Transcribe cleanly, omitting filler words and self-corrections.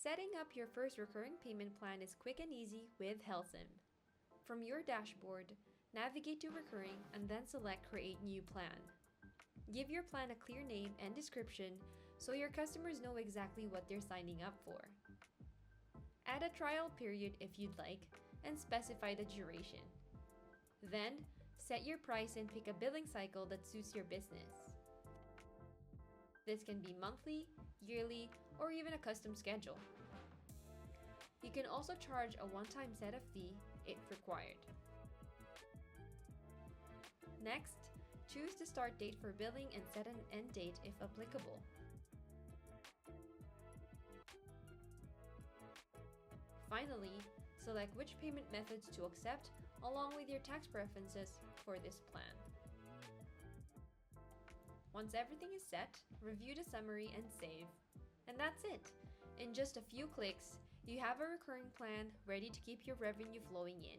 Setting up your first recurring payment plan is quick and easy with Helcim. From your dashboard, navigate to Recurring and then select Create New Plan. Give your plan a clear name and description so your customers know exactly what they're signing up for. Add a trial period if you'd like, and specify the duration. Then, set your price and pick a billing cycle that suits your business. This can be monthly, yearly, or even a custom schedule. You can also charge a one-time setup fee if required. Next, choose the start date for billing and set an end date if applicable. Finally, select which payment methods to accept along with your tax preferences for this plan. Once everything is set, review the summary and save. And that's it! In just a few clicks, you have a recurring plan ready to keep your revenue flowing in.